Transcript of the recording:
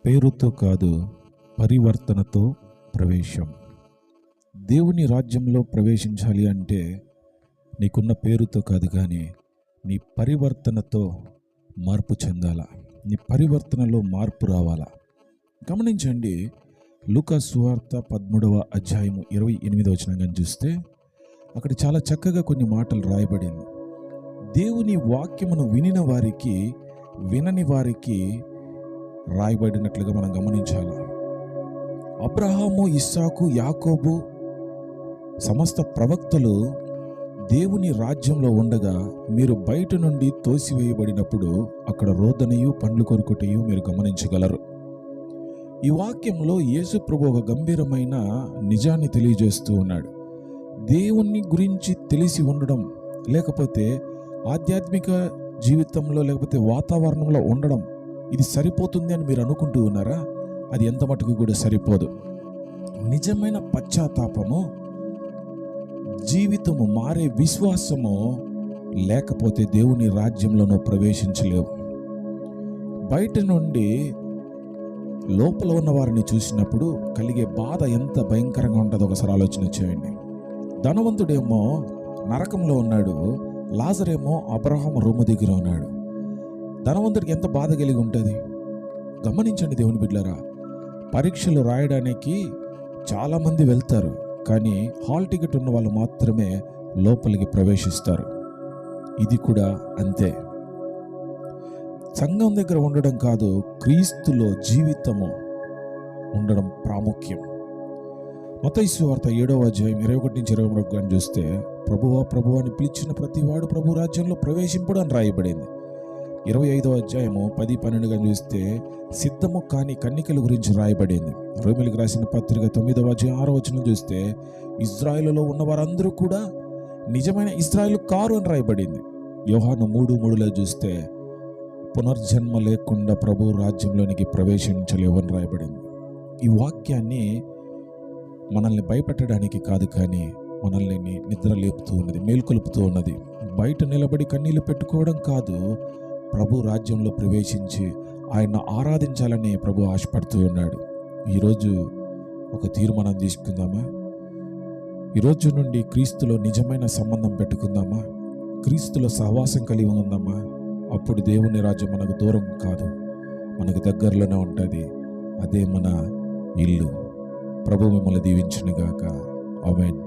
పేరుతో కాదు, పరివర్తనతో ప్రవేశం. దేవుని రాజ్యంలో ప్రవేశించాలి అంటే నీకున్న పేరుతో కాదు, కానీ నీ పరివర్తనతో మార్పు చెందాలా, నీ పరివర్తనలో మార్పు రావాలా. గమనించండి, లూకా సువార్త 13వ అధ్యాయము 28వ వచనం చూస్తే అక్కడ చాలా చక్కగా కొన్ని మాటలు రాయబడింది. దేవుని వాక్యమును వినిన వారికి, వినని వారికి రాయబడినట్లుగా మనం గమనించాలి. అబ్రహాము, ఇస్సాకు, యాకోబు సమస్త ప్రవక్తలు దేవుని రాజ్యంలో ఉండగా మీరు బయట నుండి తోసివేయబడినప్పుడు అక్కడ రోదనయు పండ్లు కొరుకుటయు మీరు గమనించగలరు. ఈ వాక్యంలో యేసు ప్రభు ఒక గంభీరమైన నిజాన్ని తెలియజేస్తూ ఉన్నాడు. దేవుని గురించి తెలిసి ఉండడం, లేకపోతే ఆధ్యాత్మిక జీవితంలో, లేకపోతే వాతావరణంలో ఉండడం, ఇది సరిపోతుంది అని మీరు అనుకుంటూ ఉన్నారా? అది ఎంత మటుకు కూడా సరిపోదు. నిజమైన పశ్చాత్తాపము, జీవితము మారే విశ్వాసము లేకపోతే దేవుని రాజ్యంలోనూ ప్రవేశించలేవు. బయట నుండి లోపల ఉన్న వారిని చూసినప్పుడు కలిగే బాధ ఎంత భయంకరంగా ఉంటుందో ఒకసారి ఆలోచన చేయండి. ధనవంతుడేమో నరకంలో ఉన్నాడు, లాజరేమో అబ్రహాము రొమ్ము దగ్గర ఉన్నాడు. ధనవంతుడికి ఎంత బాధ కలిగి ఉంటుంది గమనించండి. దేవుని బిడ్డలారా, పరీక్షలు రాయడానికి చాలామంది వెళ్తారు, కానీ హాల్ టికెట్ ఉన్న వాళ్ళు మాత్రమే లోపలికి ప్రవేశిస్తారు. ఇది కూడా అంతే. సంఘం దగ్గర ఉండడం కాదు, క్రీస్తులో జీవితము ఉండడం ప్రాముఖ్యం. మత్తయి సువార్త 7వ అధ్యాయం 21-23 చూస్తే ప్రభువా ప్రభువా అని పిలిచిన ప్రతివాడు ప్రభు రాజ్యంలో ప్రవేశింపుడు అని రాయబడింది. 25వ అధ్యాయము 10-12 చూస్తే సిద్ధము కాని కన్నికల గురించి రాయబడింది. రోమిలికి రాసిన పత్రిక 9వ అధ్యాయం 6వ వచనం చూస్తే ఇజ్రాయేలులో ఉన్న వారందరూ కూడా నిజమైన ఇజ్రాయేలు కారు అని రాయబడింది. యోహాను 3:3 చూస్తే పునర్జన్మ లేకుండా ప్రభు రాజ్యంలోనికి ప్రవేశించలేవు అని రాయబడింది. ఈ వాక్యాన్ని మనల్ని భయపెట్టడానికి కాదు, కానీ మనల్ని నిద్ర లేపుతూ ఉన్నది, మేల్కొలుపుతూ ఉన్నది. బయట నిలబడి కన్నీళ్లు పెట్టుకోవడం కాదు, ప్రభు రాజ్యంలో ప్రవేశించి ఆయన ఆరాధించాలని ప్రభు ఆశపడుతూ ఉన్నాడు. ఈరోజు ఒక తీర్మానం తీసుకుందామా? ఈరోజు నుండి క్రీస్తులో నిజమైన సంబంధం పెట్టుకుందామా? క్రీస్తులో సహవాసం కలిగి ఉందామా? అప్పుడు దేవుని రాజ్యం మనకు దూరం కాదు, మనకు దగ్గరలోనే ఉంటుంది. అదే మన ఇల్లు. ప్రభు మిమ్మల్ని దీవించునుగాక. ఆమేన్.